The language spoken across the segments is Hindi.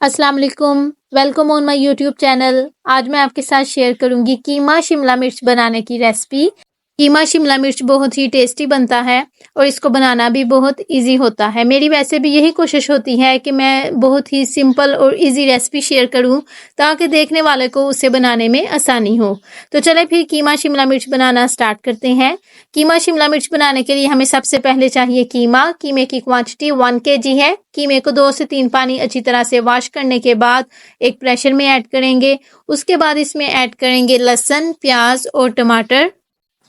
अस्सलाम वालेकुम। Welcome on my YouTube channel. आज मैं आपके साथ शेयर करूंगी कीमा शिमला मिर्च बनाने की रेसिपी। कीमा शिमला मिर्च बहुत ही टेस्टी बनता है और इसको बनाना भी बहुत इजी होता है। मेरी वैसे भी यही कोशिश होती है कि मैं बहुत ही सिंपल और इजी रेसिपी शेयर करूं ताकि देखने वाले को उसे बनाने में आसानी हो। तो चले फिर कीमा शिमला मिर्च बनाना स्टार्ट करते हैं। कीमा शिमला मिर्च बनाने के लिए हमें सबसे पहले चाहिए कीमा। कीमे की क्वांटिटी 1 kg है। कीमे को 2 से 3 पानी अच्छी तरह से वॉश करने के बाद एक प्रेशर में ऐड करेंगे। उसके बाद इसमें ऐड करेंगे लहसुन, प्याज और टमाटर।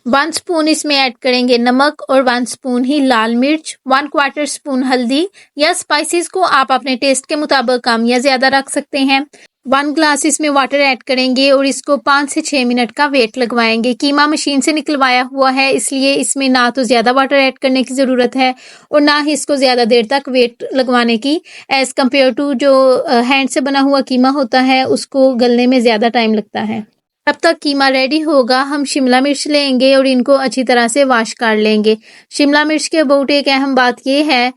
1 स्पून इसमें ऐड करेंगे नमक और 1 स्पून ही लाल मिर्च, 1/4 स्पून हल्दी या स्पाइसेस को आप अपने टेस्ट के मुताबिक कम या ज्यादा रख सकते हैं। 1 ग्लास इसमें वाटर ऐड करेंगे और इसको 5 से 6 मिनट का वेट लगवाएंगे। कीमा मशीन से निकलवाया हुआ है, इसलिए इसमें ना तो ज्यादा वाटर ऐड करने की जरूरत है और ना ही इसको ज्यादा देर तक वेट लगवाने की, एज कम्पेयर टू जो हैंड से बना हुआ कीमा होता है उसको गलने में ज्यादा टाइम लगता है। तब तक कीमा रेडी होगा, हम शिमला मिर्च लेंगे और इनको अच्छी तरह से वॉश कर लेंगे। शिमला मिर्च के अबाउट एक अहम बात ये है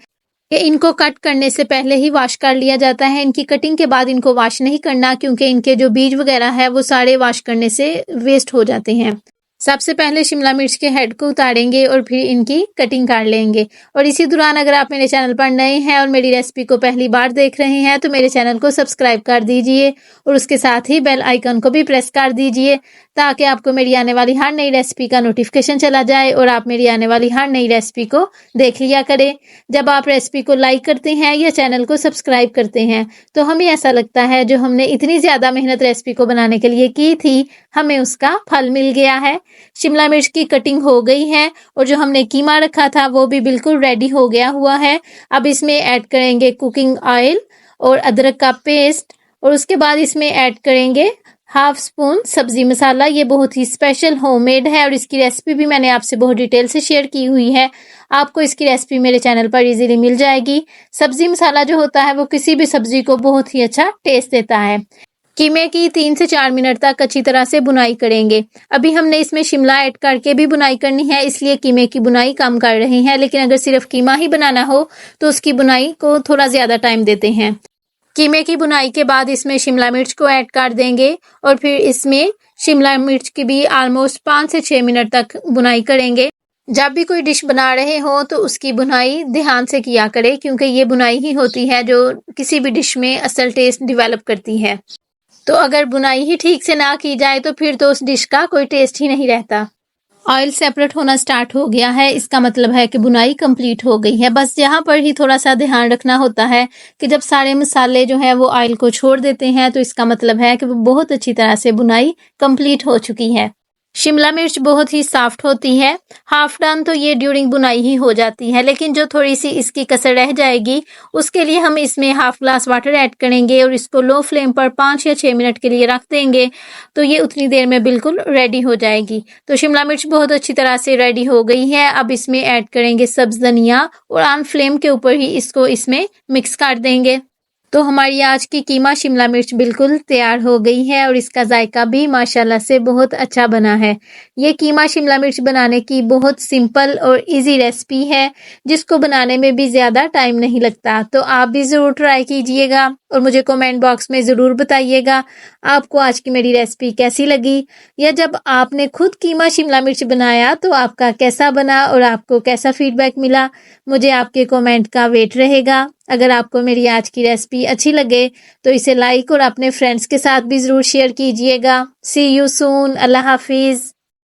कि इनको कट करने से पहले ही वॉश कर लिया जाता है। इनकी कटिंग के बाद इनको वॉश नहीं करना, क्योंकि इनके जो बीज वगैरह है वो सारे वॉश करने से वेस्ट हो जाते हैं। सबसे पहले शिमला मिर्च के हेड को उतारेंगे और फिर इनकी कटिंग कर लेंगे। और इसी दौरान अगर आप मेरे चैनल पर नए हैं और मेरी रेसिपी को पहली बार देख रहे हैं तो मेरे चैनल को सब्सक्राइब कर दीजिए और उसके साथ ही बेल आइकन को भी प्रेस कर दीजिए ताकि आपको मेरी आने वाली हर नई रेसिपी का नोटिफिकेशन चला जाए और आप मेरी आने वाली हर नई रेसिपी को देख लिया करें। जब आप रेसिपी को लाइक करते हैं या चैनल को सब्सक्राइब करते हैं तो हमें ऐसा लगता है जो हमने इतनी ज़्यादा मेहनत रेसिपी को बनाने के लिए की थी, हमें उसका फल मिल गया है। शिमला मिर्च की कटिंग हो गई है और जो हमने कीमा रखा था वो भी बिल्कुल रेडी हो गया हुआ है। अब इसमें ऐड करेंगे कुकिंग ऑयल और अदरक का पेस्ट और उसके बाद इसमें ऐड करेंगे 1/2 स्पून सब्जी मसाला। ये बहुत ही स्पेशल होममेड है और इसकी रेसिपी भी मैंने आपसे बहुत डिटेल से शेयर की हुई है। आपको इसकी रेसिपी मेरे चैनल पर इजीली मिल जाएगी। सब्जी मसाला जो होता है वो किसी भी सब्जी को बहुत ही अच्छा टेस्ट देता है। कीमे की 3 से 4 मिनट तक अच्छी तरह से बुनाई करेंगे। अभी हमने इसमें शिमला ऐड करके भी बुनाई करनी है, इसलिए कीमे की बुनाई कम कर रहे हैं, लेकिन अगर सिर्फ कीमा ही बनाना हो तो उसकी बुनाई को थोड़ा ज़्यादा टाइम देते हैं। कीमे की बुनाई के बाद इसमें शिमला मिर्च को ऐड कर देंगे और फिर इसमें शिमला मिर्च की भी ऑलमोस्ट 5 से 6 मिनट तक बुनाई करेंगे। जब भी कोई डिश बना रहे हो तो उसकी बुनाई ध्यान से किया करें, क्योंकि ये बुनाई ही होती है जो किसी भी डिश में असल टेस्ट डेवलप करती है। तो अगर बुनाई ही ठीक से ना की जाए तो फिर तो उस डिश का कोई टेस्ट ही नहीं रहता। ऑयल सेपरेट होना स्टार्ट हो गया है, इसका मतलब है कि बुनाई कंप्लीट हो गई है। बस यहाँ पर ही थोड़ा सा ध्यान रखना होता है कि जब सारे मसाले जो है वो ऑयल को छोड़ देते हैं तो इसका मतलब है कि वो बहुत अच्छी तरह से बुनाई कंप्लीट हो चुकी है। शिमला मिर्च बहुत ही सॉफ्ट होती है, हाफ डन तो ये ड्यूरिंग बुनाई ही हो जाती है, लेकिन जो थोड़ी सी इसकी कसर रह जाएगी उसके लिए हम इसमें 1/2 ग्लास वाटर ऐड करेंगे और इसको लो फ्लेम पर 5 या 6 मिनट के लिए रख देंगे तो ये उतनी देर में बिल्कुल रेडी हो जाएगी। तो शिमला मिर्च बहुत अच्छी तरह से रेडी हो गई है। अब इसमें ऐड करेंगे सब्ज धनिया और ऑन फ्लेम के ऊपर ही इसको इसमें मिक्स कर देंगे। तो हमारी आज की कीमा शिमला मिर्च बिल्कुल तैयार हो गई है और इसका जायका भी माशाल्लाह से बहुत अच्छा बना है। ये कीमा शिमला मिर्च बनाने की बहुत सिंपल और इजी रेसिपी है जिसको बनाने में भी ज़्यादा टाइम नहीं लगता। तो आप भी ज़रूर ट्राई कीजिएगा और मुझे कमेंट बॉक्स में ज़रूर बताइएगा आपको आज की मेरी रेसिपी कैसी लगी, या जब आपने खुद कीमा शिमला मिर्च बनाया तो आपका कैसा बना और आपको कैसा फीडबैक मिला। मुझे आपके कमेंट का वेट रहेगा। अगर आपको मेरी आज की रेसिपी अच्छी लगे तो इसे लाइक और अपने फ्रेंड्स के साथ भी ज़रूर शेयर कीजिएगा। सी यू सून। अल्लाह हाफिज़।